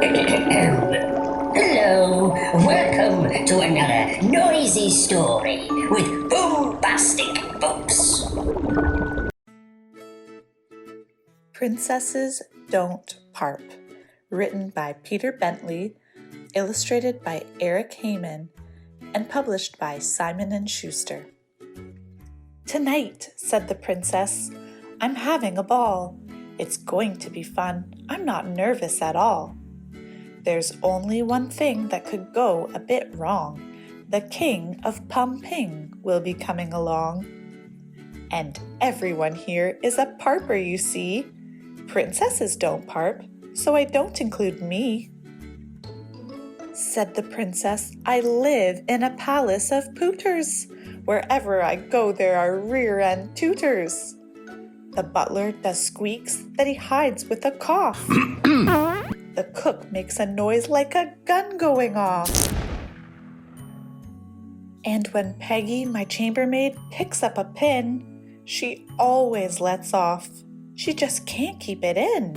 Hello, welcome to another noisy story with BOOMBastic Books. Princesses Don't Parp, written by Peter Bentley, illustrated by Eric Heyman, and published by Simon & Schuster. "Tonight," said the princess, "I'm having a ball. It's going to be fun. I'm not nervous at all. There's only one thing that could go a bit wrong. The king of Pumping will be coming along. And everyone here is a parper, you see. Princesses don't parp, so I don't include me." Said the princess, "I live in a palace of pooters. Wherever I go, there are rear-end tutors. The butler does squeaks that he hides with a cough. The cook makes a noise like a gun going off. And when Peggy, my chambermaid, picks up a pin, she always lets off. She just can't keep it in.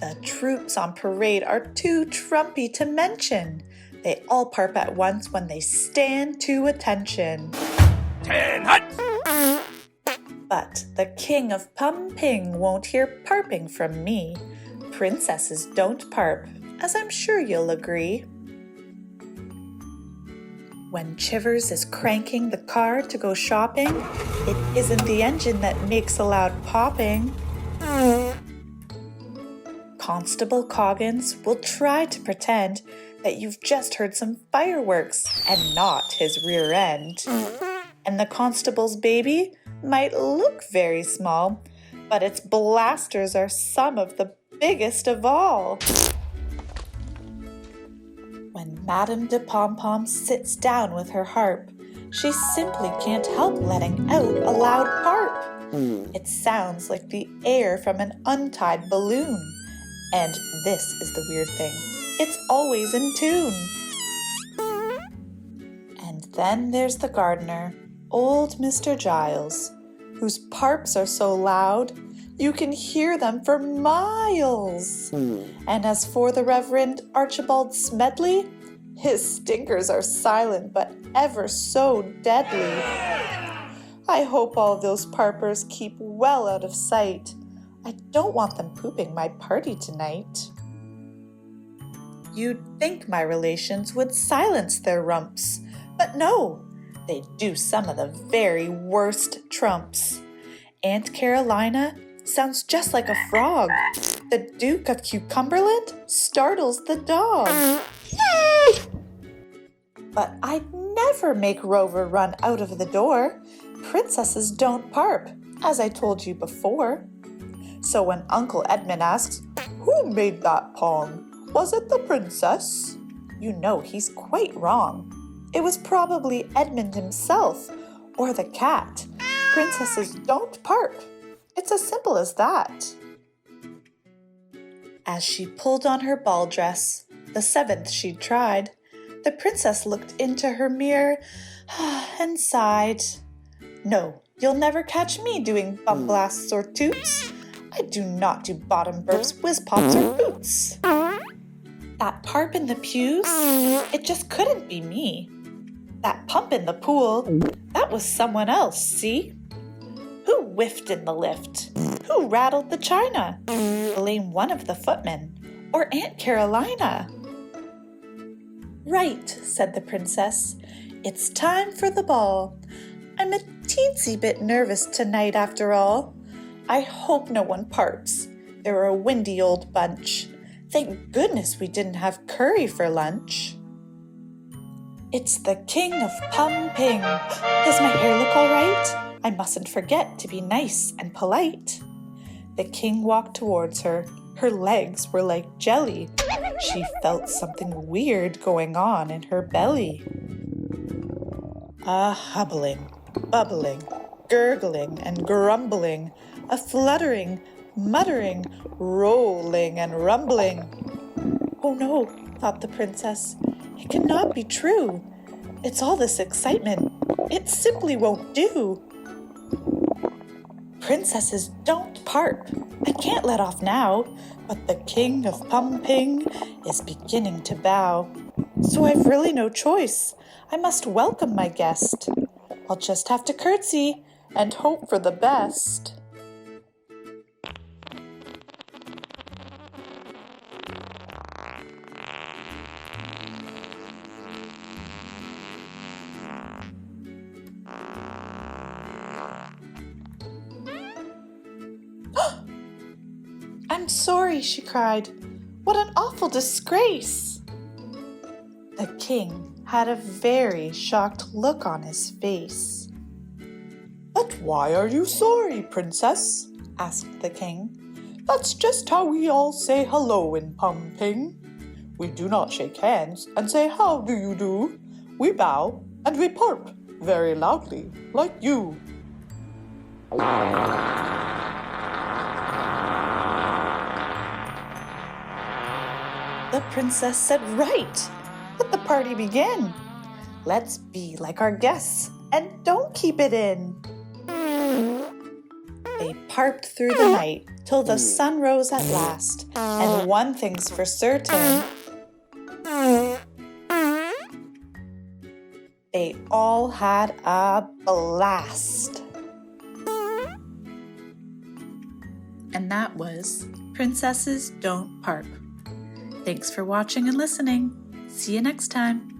The troops on parade are too trumpy to mention. They all parp at once when they stand to attention. 10 huts! But the king of Pumping won't hear parping from me. Princesses don't parp, as I'm sure you'll agree. When Chivers is cranking the car to go shopping, it isn't the engine that makes a loud popping. Constable Coggins will try to pretend that you've just heard some fireworks and not his rear end. And the constable's baby might look very small, but its blasters are some of the biggest of all. When Madame de Pom-Pom sits down with her harp, she simply can't help letting out a loud parp. It sounds like the air from an untied balloon. And this is the weird thing. It's always in tune. And then there's the gardener, old Mr. Giles, whose parps are so loud you can hear them for miles. And as for the Reverend Archibald Smedley, his stinkers are silent but ever so deadly. I hope all those parpers keep well out of sight. I don't want them pooping my party tonight. You'd think my relations would silence their rumps, but no, they do some of the very worst trumps. Aunt Carolina sounds just like a frog. The Duke of Cucumberland startles the dog. But I'd never make Rover run out of the door. Princesses don't parp, as I told you before. So when Uncle Edmund asks, "Who made that pong? Was it the princess?" you know he's quite wrong. It was probably Edmund himself or the cat. Princesses don't parp. It's as simple as that. As she pulled on her ball dress, the 7th she'd tried, the princess looked into her mirror and sighed. "No, you'll never catch me doing bum blasts or toots. I do not do bottom burps, whiz pops, or boots. That parp in the pews, it just couldn't be me. That pump in the pool, that was someone else, see? Who whiffed in the lift? Who rattled the china? Blame one of the footmen, or Aunt Carolina." "Right," said the princess. "It's time for the ball. I'm a teensy bit nervous tonight after all. I hope no one parps. They're a windy old bunch. Thank goodness we didn't have curry for lunch. It's the king of Pumping. Does my hair look all right? I mustn't forget to be nice and polite." The king walked towards her. Her legs were like jelly. She felt something weird going on in her belly. A hubbling, bubbling, gurgling and grumbling, a fluttering, muttering, rolling and rumbling. "Oh no," thought the princess, "it cannot be true. It's all this excitement. It simply won't do." princesses don't parp. I can't let off now, but the king of pumping is beginning to bow. So I've really no choice. I must welcome my guest. I'll just have to curtsy and hope for the best. I'm sorry, she cried. What an awful disgrace! The king had a very shocked look on his face. But why are you sorry, princess? Asked the king. That's just how we all say hello in pumping. We do not shake hands and say how do you do. We bow and we parp very loudly like you. The princess said, right, let the party begin. Let's be like our guests and don't keep it in. They parped through the night till the sun rose at last, and one thing's for certain, they all had a blast. And that was Princesses Don't Parp. Thanks for watching and listening. See you next time.